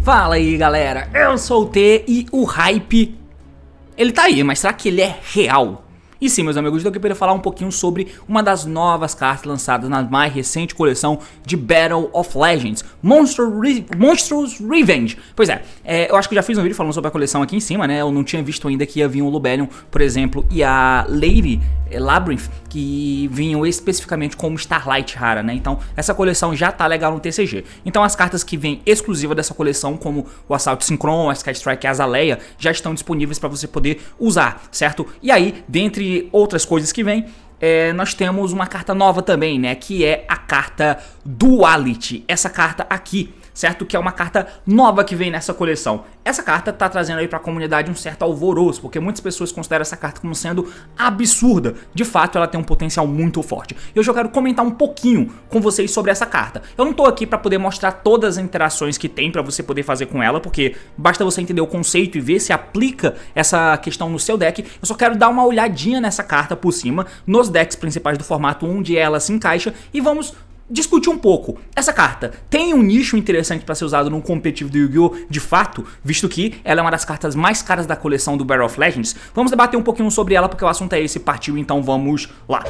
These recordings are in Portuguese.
Fala aí galera, eu sou o T e o hype, ele tá aí, mas será que ele é real? E sim, meus amigos, eu queria falar um pouquinho sobre uma das novas cartas lançadas na mais recente coleção de Battle of Legends, Monstrous Revenge. Pois é, eu acho que eu já fiz um vídeo falando sobre a coleção aqui em cima, né? Eu não tinha visto ainda que ia vir o Lubellion, por exemplo, e a Lady Labyrinth, que vinham especificamente como Starlight rara, né? Então essa coleção já tá legal no TCG. Então as cartas que vêm exclusivas dessa coleção, como o Assault Synchron, a Sky Strike e a Azalea, já estão disponíveis para você poder usar, certo? E aí, dentre outras coisas que vem, nós temos uma carta nova também, né? Que é a carta Duality. Essa carta aqui, certo? Que é uma carta nova que vem nessa coleção. Essa carta tá trazendo aí pra comunidade um certo alvoroço, porque muitas pessoas consideram essa carta como sendo absurda. De fato, ela tem um potencial muito forte. E hoje eu quero comentar um pouquinho com vocês sobre essa carta. Eu não tô aqui pra poder mostrar todas as interações que tem pra você poder fazer com ela, porque basta você entender o conceito e ver se aplica essa questão no seu deck. Eu só quero dar uma olhadinha nessa carta por cima, nos decks principais do formato onde ela se encaixa, e vamos discutir um pouco. Essa carta tem um nicho interessante para ser usado num competitivo do Yu-Gi-Oh! De fato, visto que ela é uma das cartas mais caras da coleção do Battle of Legends. Vamos debater um pouquinho sobre ela, porque o assunto é esse, partiu, então vamos lá.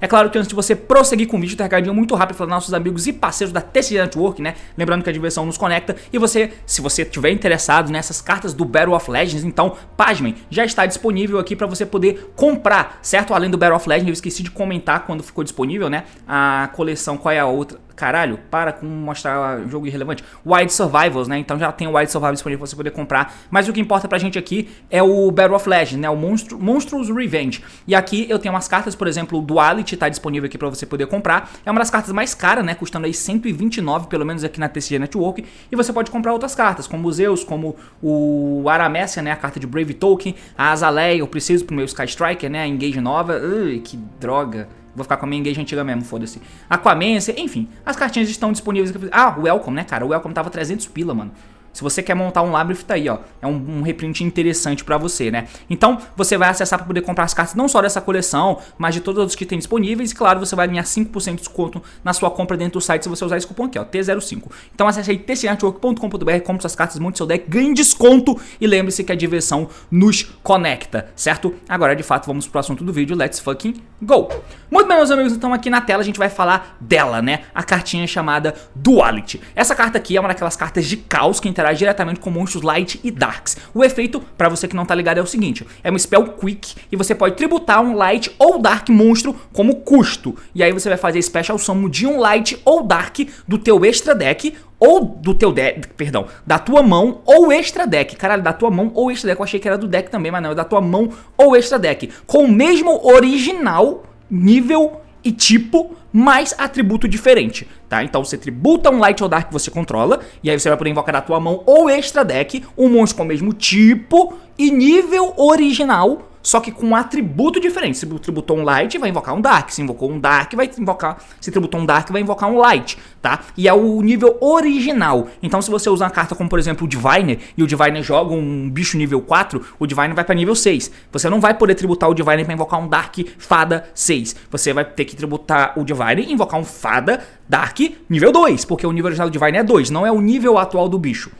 É claro que antes de você prosseguir com o vídeo, tem um recadinho muito rápido para nossos amigos e parceiros da TCG Network, né? Lembrando que a diversão nos conecta, e você, se você estiver interessado nessas cartas do Battle of Legends, então, pasmem, já está disponível aqui para você poder comprar, certo? Além do Battle of Legends, eu esqueci de comentar quando ficou disponível, né? A coleção, qual é a outra? Caralho, para com mostrar jogo irrelevante. Wild Survivals, né? Então já tem o Wild Survivals disponível pra você poder comprar. Mas o que importa pra gente aqui é o Battle of Legends, né? O Monstrous Revenge. E aqui eu tenho umas cartas, por exemplo, o Duality tá disponível aqui pra você poder comprar. É uma das cartas mais caras, né? Custando aí 129, pelo menos aqui na TCG Network. E você pode comprar outras cartas, como o Zeus, como o Aramécia, né? A carta de Brave Token, a Azalea, eu preciso pro meu Sky Striker, né? A Engage nova. Ui, que droga. Vou ficar com a minha Engage antiga mesmo, foda-se. Aquamancer, enfim, as cartinhas estão disponíveis aqui. Ah, o Welcome, né, cara? O Welcome tava 300 pila, mano. Se você quer montar um Labyrinth, tá aí, ó. É um reprint interessante pra você, né? Então, você vai acessar pra poder comprar as cartas não só dessa coleção, mas de todos os outros que tem disponíveis. E, claro, você vai ganhar 5% de desconto na sua compra dentro do site se você usar esse cupom aqui, ó, T05. Então, acesse aí tcnetwork.com.br, compre suas cartas, monte seu deck, ganhe desconto. E lembre-se que a diversão nos conecta, certo? Agora, de fato, vamos pro assunto do vídeo. Let's fucking go! Muito bem, meus amigos, então aqui na tela a gente vai falar dela, né? A cartinha chamada Duality. Essa carta aqui é uma daquelas cartas de caos que interage diretamente com monstros Light e Darks. O efeito, pra você que não tá ligado, é o seguinte: é um spell quick e você pode tributar um Light ou Dark monstro como custo. E aí você vai fazer special summon de um Light ou Dark do teu extra deck, ou do teu deck, perdão, da tua mão ou extra deck. Caralho, da tua mão ou extra deck. Eu achei que era do deck também, mas não, é da tua mão ou extra deck. Com o mesmo original, nível e tipo, mais atributo diferente, tá? Então você tributa um Light ou Dark que você controla, e aí você vai poder invocar da tua mão ou extra deck um monstro com o mesmo tipo e nível original, só que com um atributo diferente. Se tributou um Light, vai invocar um Dark. Se invocou um Dark, vai invocar... Se tributou um Dark, vai invocar um Light, tá? E é o nível original. Então se você usar uma carta como, por exemplo, o Diviner, e o Diviner joga um bicho nível 4, o Diviner vai pra nível 6. Você não vai poder tributar o Diviner pra invocar um Dark Fada 6. Você vai ter que tributar o Diviner e invocar um Fada Dark nível 2, porque o nível original do Diviner é 2, não é o nível atual do bicho.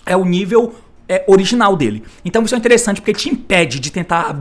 É o nível... original dele. Então isso é interessante porque te impede de tentar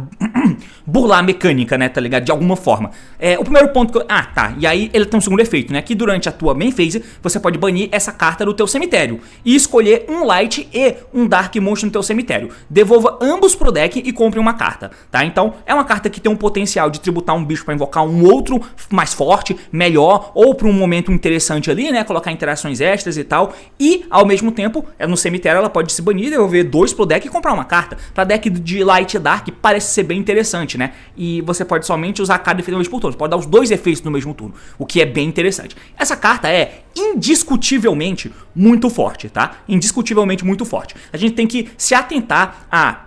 burlar a mecânica, né, tá ligado? De alguma forma. O primeiro ponto que eu... Ah, tá. E aí ele tem um segundo efeito, né? Que durante a tua main phase, você pode banir essa carta do teu cemitério e escolher um Light e um Dark monstro no teu cemitério. Devolva ambos pro deck e compre uma carta, tá? Então é uma carta que tem um potencial de tributar um bicho pra invocar um outro mais forte, melhor, ou pra um momento interessante ali, né? Colocar interações extras e tal. E, ao mesmo tempo, no cemitério ela pode se banir, devolver 2 pro deck e comprar uma carta. Pra deck de Light e Dark parece ser bem interessante, né? E você pode somente usar cada efeito no mesmo turno. Você pode dar os 2 efeitos no mesmo turno, o que é bem interessante. Essa carta é indiscutivelmente muito forte, tá? Indiscutivelmente muito forte. A gente tem que se atentar a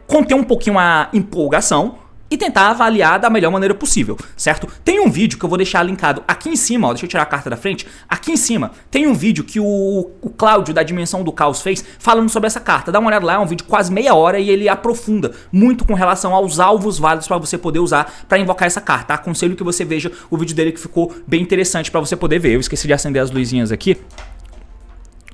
conter um pouquinho a empolgação e tentar avaliar da melhor maneira possível, certo? Tem um vídeo que eu vou deixar linkado aqui em cima, ó, deixa eu tirar a carta da frente, aqui em cima tem um vídeo que o Cláudio da Dimensão do Caos fez falando sobre essa carta. Dá uma olhada lá, é um vídeo quase meia hora e ele aprofunda muito com relação aos alvos válidos para você poder usar para invocar essa carta. Aconselho que você veja o vídeo dele, que ficou bem interessante para você poder ver. Eu esqueci de acender as luzinhas aqui,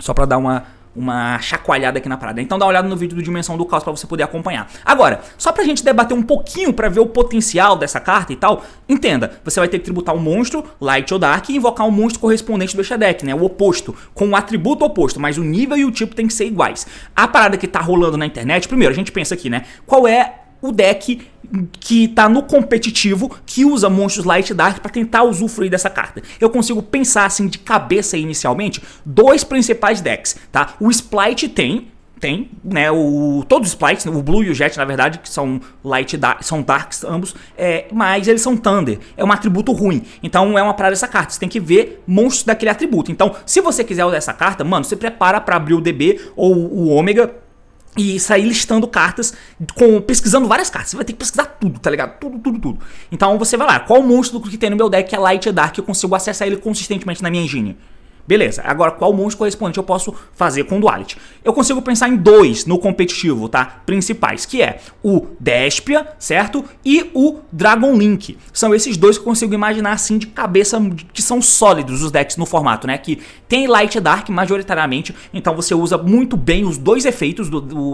só para dar uma chacoalhada aqui na parada. Então dá uma olhada no vídeo do Dimensão do Caos pra você poder acompanhar. Agora, só pra gente debater um pouquinho pra ver o potencial dessa carta e tal, entenda, você vai ter que tributar um monstro, Light ou Dark, e invocar um monstro correspondente do extra deck, né, o oposto, com o atributo oposto, mas o nível e o tipo tem que ser iguais. A parada que tá rolando na internet, primeiro, a gente pensa aqui, né, qual é o deck que tá no competitivo, que usa monstros Light e Dark pra tentar usufruir dessa carta. Eu consigo pensar assim de cabeça inicialmente dois principais decks, tá? O Splice tem, né, todos os Splites, o Blue e o Jet, na verdade, que são Light e Dark, são Darks ambos, mas eles são Thunder, é um atributo ruim, então é uma parada dessa carta, você tem que ver monstros daquele atributo. Então, se você quiser usar essa carta, mano, você prepara pra abrir o DB ou o Ômega e sair listando cartas, pesquisando várias cartas. Você vai ter que pesquisar tudo, tá ligado? Tudo. Então você vai lá, qual monstro que tem no meu deck que é Light e Dark, que eu consigo acessar ele consistentemente na minha engine? Beleza, agora qual monstro correspondente eu posso fazer com Duality? Eu consigo pensar em dois no competitivo, tá? Principais, que é o Despia, certo? E o Dragon Link. São esses dois que eu consigo imaginar assim de cabeça, que são sólidos os decks no formato, né? Que tem Light e Dark majoritariamente, então você usa muito bem os dois efeitos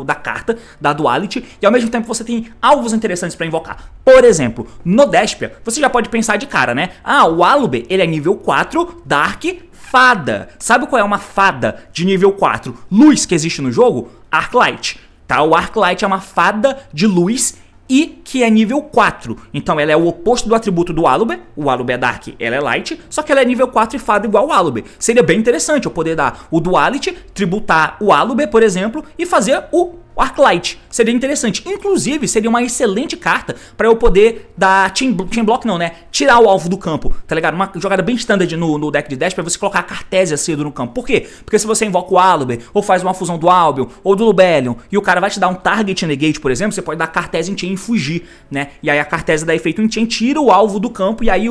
da carta, da Duality, e ao mesmo tempo você tem alvos interessantes pra invocar. Por exemplo, no Despia, você já pode pensar de cara, né? Ah, o Alube, ele é nível 4, Dark, fada. Sabe qual é uma fada de nível 4 luz que existe no jogo? Arclight, tá? O Arclight é uma fada de luz e que é nível 4. Então ela é o oposto do atributo do Alube. O Alube é Dark, ela é Light, só que ela é nível 4 e fada igual ao Alube. Seria bem interessante eu poder dar o Duality, tributar o Alube, por exemplo, e fazer o Arclight. Seria interessante. Inclusive, seria uma excelente carta pra eu poder dar Chain Block, não, né? Tirar o alvo do campo, tá ligado? Uma jogada bem standard no deck de Dash pra você colocar a Cartésia cedo no campo. Por quê? Porque se você invoca o Alube, ou faz uma fusão do Albion, ou do Lubellion, e o cara vai te dar um Target Negate, por exemplo, você pode dar Cartésia em Chain e fugir, né? E aí a Cartésia dá efeito em Chain, tira o alvo do campo, e aí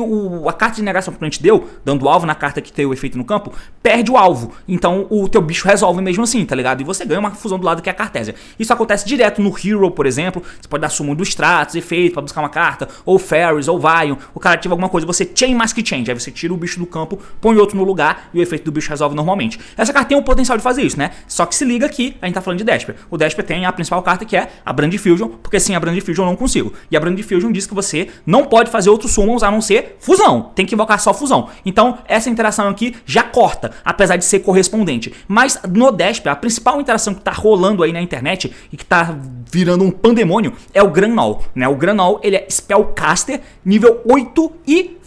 a carta de negação que o cliente deu, dando alvo na carta que tem o efeito no campo, perde o alvo. Então o teu bicho resolve mesmo assim, tá ligado? E você ganha uma fusão do lado que é a Cartésia. Isso acontece direto no Hero, por exemplo. Você pode dar summon do Stratos, efeito pra buscar uma carta, ou Fairies, ou Vion. O cara ativa alguma coisa, você Chain Mask Change. Aí você tira o bicho do campo, põe outro no lugar e o efeito do bicho resolve normalmente. Essa carta tem o potencial de fazer isso, né? Só que se liga aqui, a gente tá falando de Despia. O Despia tem a principal carta, que é a Brand Fusion, porque sem a Brand Fusion eu não consigo. E a Brand Fusion diz que você não pode fazer outros summons a não ser fusão. Tem que invocar só fusão. Então essa interação aqui já corta, apesar de ser correspondente. Mas no Despia, a principal interação que tá rolando aí na internet e que tá virando um pandemônio é o Granol, né? O Granol, ele é Spellcaster nível 8 e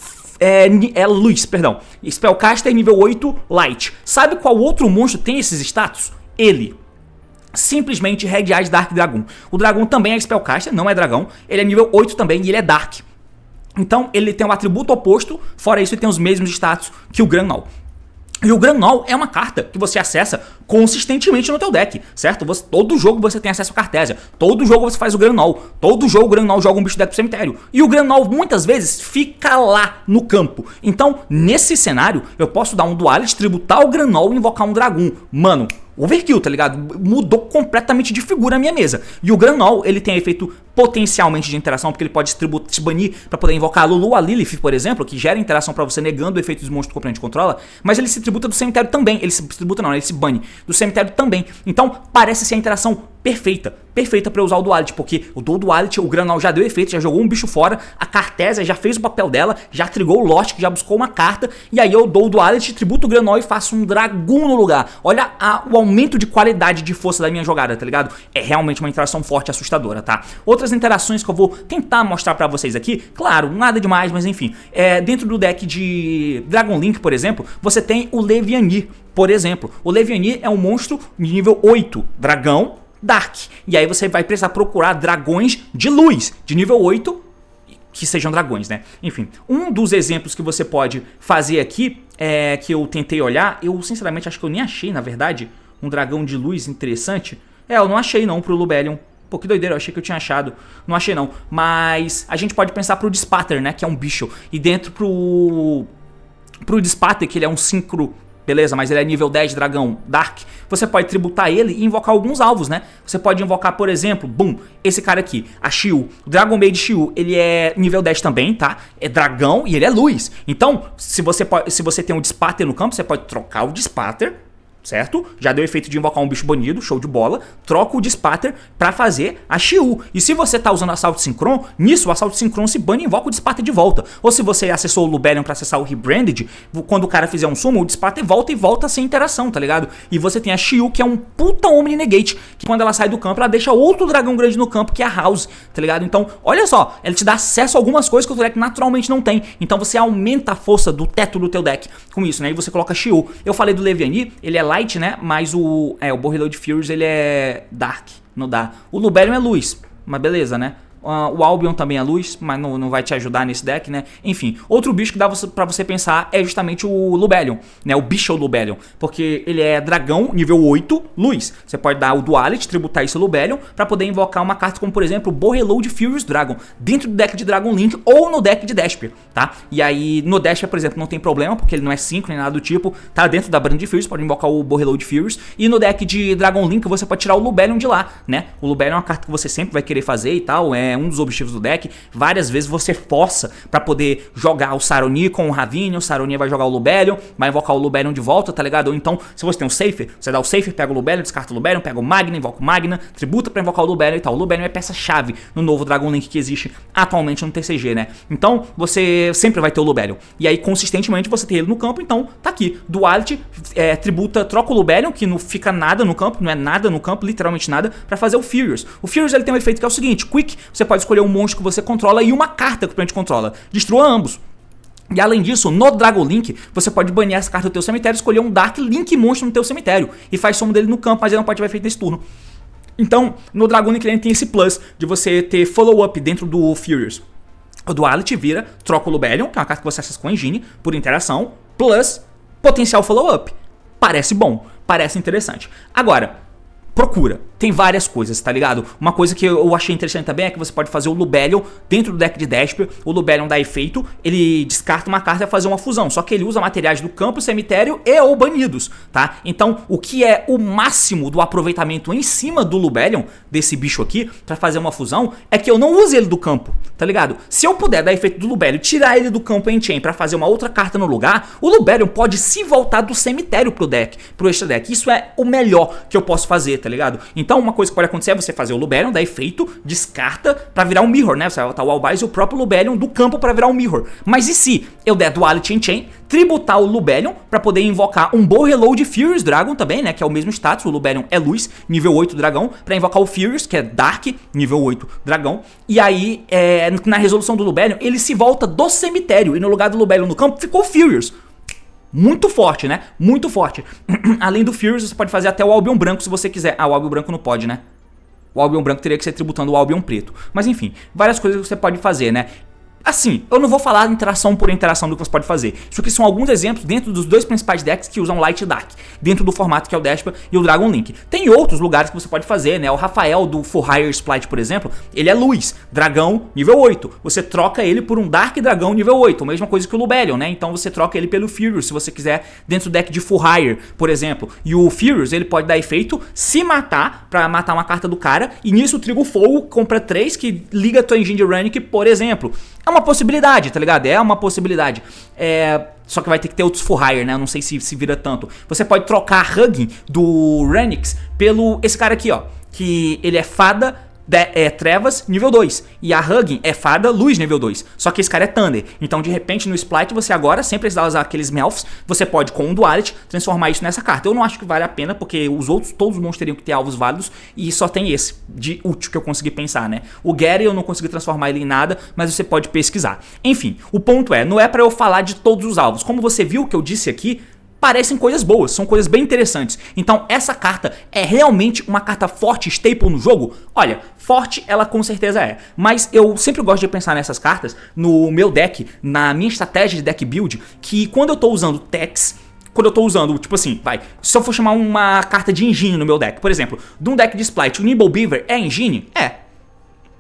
luz, perdão. Spellcaster nível 8 Light. Sabe qual outro monstro tem esses status? Ele. Simplesmente Red Eyes Dark Dragon. O dragão também é Spellcaster, não é dragão. Ele é nível 8 também e ele é Dark. Então ele tem um atributo oposto, fora isso ele tem os mesmos status que o Granol. E o Granol é uma carta que você acessa consistentemente no teu deck, certo? Todo jogo você tem acesso à Cartésia, todo jogo você faz o Granol, todo jogo o Granol joga um bicho dentro do cemitério. E o Granol muitas vezes fica lá no campo. Então, nesse cenário, eu posso dar um Duality, tributar o Granol e invocar um Dragoon. Mano, overkill, tá ligado? Mudou completamente de figura a minha mesa. E o Granol, ele tem efeito potencialmente de interação, porque ele pode se banir pra poder invocar a Lulu, a Lilith, por exemplo, que gera interação pra você negando o efeito dos monstros que o oponente controla, mas ele se tributa do cemitério também. Ele se tributa não, ele se bane do cemitério também. Então, parece ser a interação perfeita pra usar o Duality, porque o Duality, o Granol já deu efeito, já jogou um bicho fora, a Cartésia já fez o papel dela, já trigou o Lost, que já buscou uma carta, e aí eu dou o Duality, tributo o Granol e faço um Dragoon no lugar. Olha o aumento de qualidade de força da minha jogada, tá ligado? É realmente uma interação forte e assustadora, tá? Outras interações que eu vou tentar mostrar pra vocês aqui, claro, nada demais, mas enfim, dentro do deck de Dragon Link, por exemplo, você tem o Levianir, por exemplo. O Levianir é um monstro de nível 8, dragão, Dark. E aí você vai precisar procurar dragões de luz, de nível 8, que sejam dragões, né? Enfim, um dos exemplos que você pode fazer aqui, que eu tentei olhar, eu sinceramente acho que eu nem achei, na verdade, um dragão de luz interessante. Eu não achei não pro Lubellion, Pô, que doideira, eu achei que eu tinha achado. Não achei não. Mas a gente pode pensar pro Dispater, né? Que é um bicho. E dentro pro Dispater, que ele é um Synchro, beleza, mas ele é nível 10 dragão Dark, você pode tributar ele e invocar alguns alvos, né? Você pode invocar, por exemplo, esse cara aqui, a Xiu. O Dragon Maid Xiu, ele é nível 10 também, tá? É dragão e ele é luz. Então, se você tem um Dispater no campo, você pode trocar o Dispater, certo? Já deu efeito de invocar um bicho banido, show de bola. Troca o Dispater pra fazer a Xiu. E se você tá usando Assalto Synchron, nisso o Assalto Synchron se bane e invoca o Dispater de volta. Ou se você acessou o Lubellion pra acessar o Rebranded, quando o cara fizer um summon, o Dispater volta e volta sem interação, tá ligado? E você tem a Xiu, que é um puta Omni Negate, que quando ela sai do campo, ela deixa outro dragão grande no campo, que é a House, tá ligado? Então, olha só, ela te dá acesso a algumas coisas que o teu deck naturalmente não tem. Então você aumenta a força do teto do teu deck com isso, né? E você coloca a Xiu. Eu falei do Leviani, ele é light, né? Mas o Borreload Furious, ele é dark, não dá. O Lubellion é luz, mas beleza, né? O Albion também é luz, mas não vai te ajudar nesse deck, né? Enfim, outro bicho que dá pra você pensar é justamente o Lubellion, né? O bicho Lubellion, porque ele é dragão, nível 8, luz. Você pode dar o Duality, tributar esse Lubellion, pra poder invocar uma carta como, por exemplo, o Borreload Furious Dragon, dentro do deck de Dragon Link ou no deck de Despia, tá? E aí, no Despia, por exemplo, não tem problema, porque ele não é 5 nem nada do tipo, tá dentro da Brand Furious, pode invocar o Borreload Furious. E no deck de Dragon Link, você pode tirar o Lubellion de lá, né? O Lubellion é uma carta que você sempre vai querer fazer e tal, é um dos objetivos do deck. Várias vezes você força pra poder jogar o Saroni com o Ravine, o Saroni vai jogar o Lubellion, vai invocar o Lubellion de volta, tá ligado? Ou então, se você tem um Safer, você dá o Safer, pega o Lubellion, descarta o Lubellion, pega o Magna, invoca o Magna, tributa pra invocar o Lubellion e tal. O Lubellion é peça-chave no novo Dragon Link que existe atualmente no TCG, né? Então, você sempre vai ter o Lubellion. E aí, consistentemente, você tem ele no campo, então, tá aqui. Duality, tributa, troca o Lubellion, que não fica nada no campo, não é nada no campo, literalmente nada, pra fazer o Furious. O Furious, ele tem um efeito que é o seguinte: Quick, você pode escolher um monstro que você controla e uma carta que o oponente controla. Destrua ambos. E além disso, no Dragon Link, você pode banir essa carta do teu cemitério e escolher um Dark Link monstro no teu cemitério. E faz summon dele no campo, mas ele não pode ter efeito nesse turno. Então, no Dragon Link ele tem esse plus de você ter follow-up dentro do Furious. O Duality vira, troca o Lubellion, que é uma carta que você acessa com a Engine, por interação, plus potencial follow-up. Parece bom, parece interessante. Agora, procura. Tem várias coisas, tá ligado? Uma coisa que eu achei interessante também é que você pode fazer o Lubellion dentro do deck de Despia. O Lubellion dá efeito, ele descarta uma carta e fazer uma fusão. Só que ele usa materiais do campo, cemitério e ou banidos, tá? Então, o que é o máximo do aproveitamento em cima do Lubellion, desse bicho aqui, pra fazer uma fusão, é que eu não use ele do campo, tá ligado? Se eu puder dar efeito do Lubellion, tirar ele do campo em chain pra fazer uma outra carta no lugar, o Lubellion pode se voltar do cemitério pro deck, pro extra deck. Isso é o melhor que eu posso fazer, tá ligado? Então, uma coisa que pode acontecer é você fazer o Lubellion, dar efeito, descarta pra virar um Mirror, né? Você vai botar o Albize e o próprio Lubellion do campo pra virar um Mirror. Mas e se eu der Duality Chain, tributar o Lubellion pra poder invocar um Borreload Furious Dragon também, né? Que é o mesmo status, o Lubellion é luz, nível 8 dragão, pra invocar o Furious, que é Dark, nível 8 dragão. E aí, na resolução do Lubellion, ele se volta do cemitério e no lugar do Lubellion no campo ficou o Furious. Muito forte, né? Muito forte. Além do Furious, você pode fazer até o Albion branco se você quiser. Ah, o Albion branco não pode, né? O Albion branco teria que ser tributando o Albion preto. Mas enfim, várias coisas que você pode fazer, né? Assim, eu não vou falar interação por interação do que você pode fazer. Isso aqui são alguns exemplos dentro dos dois principais decks que usam Light e Dark, dentro do formato que é o Despia e o Dragon Link. Tem outros lugares que você pode fazer, né? O Rafael do For Hire Splice, por exemplo, ele é luz, dragão nível 8. Você troca ele por um Dark Dragão nível 8, a mesma coisa que o Lubellion, né? Então você troca ele pelo Furious, se você quiser, dentro do deck de For Hire, por exemplo. E o Furious, ele pode dar efeito, se matar, pra matar uma carta do cara, e nisso o Trigo Fogo compra 3 que liga a tua engine de Runic, por exemplo. É uma possibilidade, tá ligado? É uma possibilidade. Só que vai ter que ter outros For Hire, né? Eu não sei se vira tanto. Você pode trocar a Hugging do Renix pelo esse cara aqui, ó. Que ele é fada, trevas nível 2. E a Hugging é fada, luz nível 2. Só que esse cara é Thunder. Então, de repente, no Splite, você agora, sem precisar usar aqueles Melfs, você pode, com um Duality, transformar isso nessa carta. Eu não acho que vale a pena, porque os outros, todos os monstros teriam que ter alvos válidos. E só tem esse de útil que eu consegui pensar, né? O Gary, eu não consegui transformar ele em nada, mas você pode pesquisar. Enfim, o ponto não é pra eu falar de todos os alvos. Como você viu que eu disse aqui, parecem coisas boas, são coisas bem interessantes. Então essa carta é realmente uma carta forte, staple no jogo? Olha, forte ela com certeza é, mas eu sempre gosto de pensar nessas cartas no meu deck, na minha estratégia de deck build, que quando eu tô usando techs, quando eu tô usando, tipo assim, se eu for chamar uma carta de engine no meu deck, por exemplo, de um deck de Splite, o Nimble Beaver é engine? É.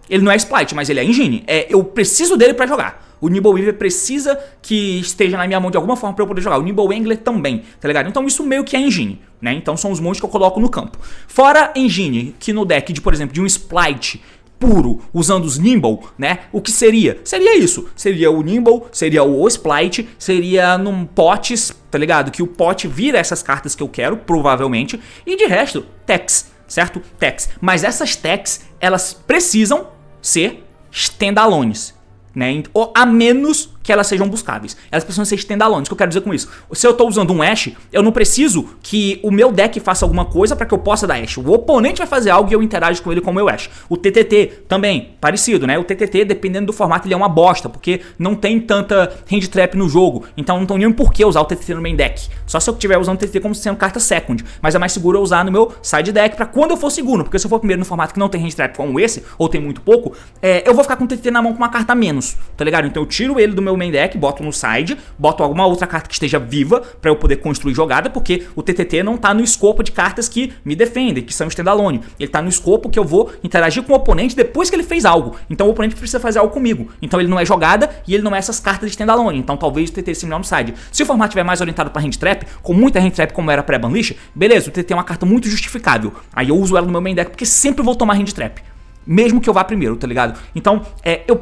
Ele não é Splite, mas ele é engine. Eu preciso dele pra jogar. O Nimble Weaver precisa que esteja na minha mão de alguma forma pra eu poder jogar. O Nimble Angler também, tá ligado? Então isso meio que é engine, né? Então são os monstros que eu coloco no campo. Fora engine, que no deck de, por exemplo, de um Splite puro, usando os Nimble, né? O que seria? Seria isso. Seria o Nimble, seria o Splite, seria num potes, tá ligado? Que o pot vira essas cartas que eu quero, provavelmente. E de resto, techs, certo? Techs. Mas essas techs, elas precisam ser standalones, né? Ou a menos que elas sejam buscáveis. Elas precisam ser standalones. O que eu quero dizer com isso? Se eu tô usando um Ash, eu não preciso que o meu deck faça alguma coisa para que eu possa dar Ash. O oponente vai fazer algo e eu interajo com ele com o meu Ash. O TTT também, parecido, né? O TTT, dependendo do formato, ele é uma bosta, porque não tem tanta hand trap no jogo. Então não tem nem por que usar o TTT no main deck. Só se eu estiver usando o TTT como sendo carta second. Mas é mais seguro eu usar no meu side deck para quando eu for segundo. Porque se eu for primeiro no formato que não tem hand trap como esse, ou tem muito pouco, eu vou ficar com o TTT na mão com uma carta a menos, tá ligado? Então eu tiro ele do meu main deck, boto no side, boto alguma outra carta que esteja viva pra eu poder construir jogada, porque o TTT não tá no escopo de cartas que me defendem, que são standalone. Ele tá no escopo que eu vou interagir com o oponente depois que ele fez algo. Então o oponente precisa fazer algo comigo. Então ele não é jogada e ele não é essas cartas de standalone. Então talvez o TTT seja melhor no side. Se o formato estiver mais orientado pra hand trap, com muita hand trap como era pré-banlist, beleza, o TTT é uma carta muito justificável. Aí eu uso ela no meu main deck porque sempre vou tomar hand trap. Mesmo que eu vá primeiro, tá ligado? Então,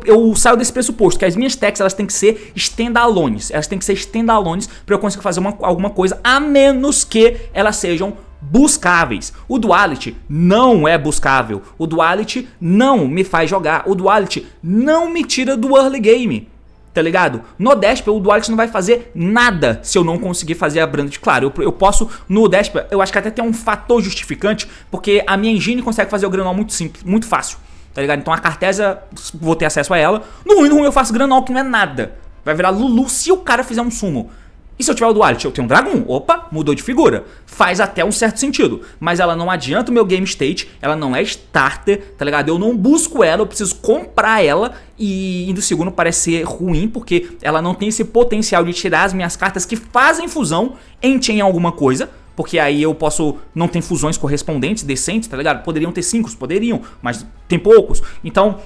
eu saio desse pressuposto que as minhas techs, elas têm que ser standalones. Elas têm que ser standalones pra eu conseguir fazer alguma coisa, a menos que elas sejam buscáveis. O Duality não é buscável. O Duality não me faz jogar. O Duality não me tira do early game. Tá ligado? No Despia, o Duality não vai fazer nada se eu não conseguir fazer a Branded. Claro, eu posso, no Despia, eu acho que até tem um fator justificante, porque a minha engine consegue fazer o Granol muito simples, muito fácil, tá ligado? Então a Cartesia, vou ter acesso a ela. No ruim eu faço Granol, que não é nada. Vai virar Lulu se o cara fizer um sumo. E se eu tiver o Duality, eu tenho um Dragon? Opa, mudou de figura. Faz até um certo sentido. Mas ela não adianta o meu game state, ela não é starter, tá ligado? Eu não busco ela, eu preciso comprar ela. E indo segundo parece ser ruim, porque ela não tem esse potencial de tirar as minhas cartas que fazem fusão em chain alguma coisa. Porque aí eu posso... Não tem fusões correspondentes, decentes, tá ligado? Poderiam ter 5, poderiam, mas tem poucos. Então...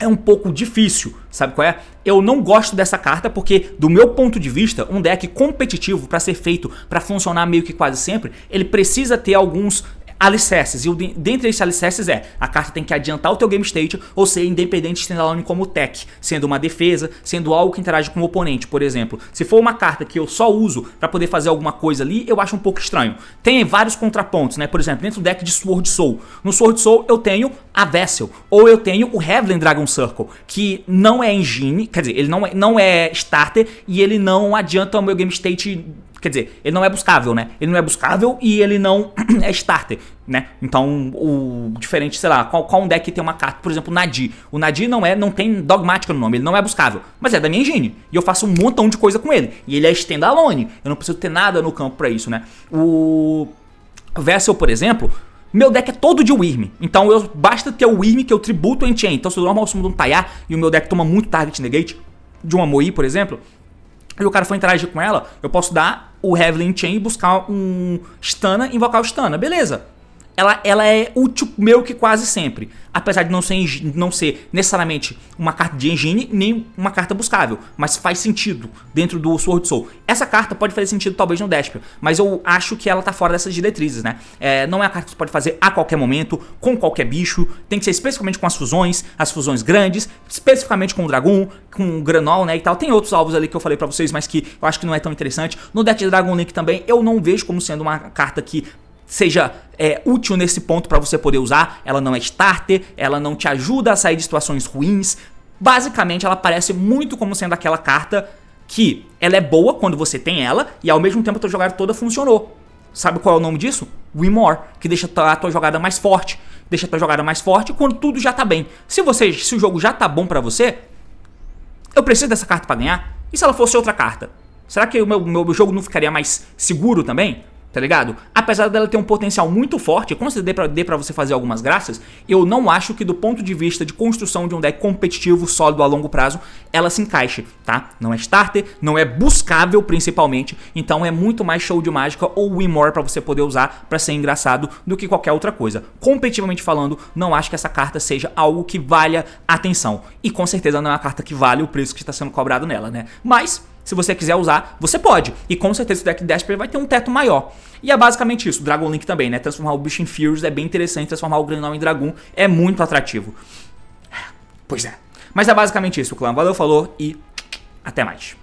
é um pouco difícil, sabe qual é? Eu não gosto dessa carta porque, do meu ponto de vista, um deck competitivo, para ser feito, para funcionar meio que quase sempre, ele precisa ter alguns alicerces, e dentre esses alicerces a carta tem que adiantar o teu game state ou ser independente standalone como tech, sendo uma defesa, sendo algo que interage com o oponente, por exemplo. Se for uma carta que eu só uso para poder fazer alguma coisa ali, eu acho um pouco estranho. Tem vários contrapontos, né? Por exemplo, dentro do deck de Sword Soul. No Sword Soul eu tenho a Vessel, ou eu tenho o Heavenly Dragon Circle, que não é engine, quer dizer, ele não é starter e ele não adianta o meu game state. Quer dizer, ele não é buscável, né? Ele não é buscável e ele não é starter, né? Então, o diferente, sei lá, qual um deck que tem uma carta, por exemplo, o Nadi. O Nadi não tem dogmática no nome, ele não é buscável, mas é da minha engine. E eu faço um montão de coisa com ele. E ele é standalone, eu não preciso ter nada no campo pra isso, né? O Vessel, por exemplo, meu deck é todo de Wyrm. Então, basta ter o Wyrm que eu tributo em chain. Então, se eu normal sumo de um Taiá e o meu deck toma muito target negate, de uma Moe, por exemplo, e o cara for interagir com ela, eu posso dar o Heavenly Chain e buscar um Stana e invocar o Stana. Beleza. Ela é útil meio que quase sempre. Apesar de não ser necessariamente uma carta de engine, nem uma carta buscável. Mas faz sentido dentro do Sword Soul. Essa carta pode fazer sentido talvez no Despia, mas eu acho que ela tá fora dessas diretrizes, né? Não é a carta que você pode fazer a qualquer momento, com qualquer bicho. Tem que ser especificamente com as fusões grandes, especificamente com o Dragon, com o Granol, né, e tal. Tem outros alvos ali que eu falei pra vocês, mas que eu acho que não é tão interessante. No deck de Dragon Link também, eu não vejo como sendo uma carta que seja útil nesse ponto para você poder usar. Ela não é starter, ela não te ajuda a sair de situações ruins. Basicamente ela parece muito como sendo aquela carta que ela é boa quando você tem ela e ao mesmo tempo a tua jogada toda funcionou. Sabe qual é o nome disso? Win More, que deixa a tua jogada mais forte. Deixa a tua jogada mais forte quando tudo já tá bem. Se o jogo já tá bom pra você, eu preciso dessa carta pra ganhar? E se ela fosse outra carta? Será que o meu jogo não ficaria mais seguro também? tá ligado? Apesar dela ter um potencial muito forte, com certeza dê pra você fazer algumas graças, eu não acho que do ponto de vista de construção de um deck competitivo, sólido a longo prazo, ela se encaixe, tá? Não é starter, não é buscável principalmente, então é muito mais show de mágica ou win more pra você poder usar pra ser engraçado do que qualquer outra coisa. Competitivamente falando, não acho que essa carta seja algo que valha atenção. E com certeza não é uma carta que vale o preço que está sendo cobrado nela, né? Mas se você quiser usar, você pode. E com certeza o deck Desper vai ter um teto maior. E é basicamente isso. Dragon Link também, né? Transformar o bicho em Furious é bem interessante. Transformar o Grenal em Dragoon é muito atrativo. Pois é. Mas é basicamente isso, clã. Valeu, falou e até mais.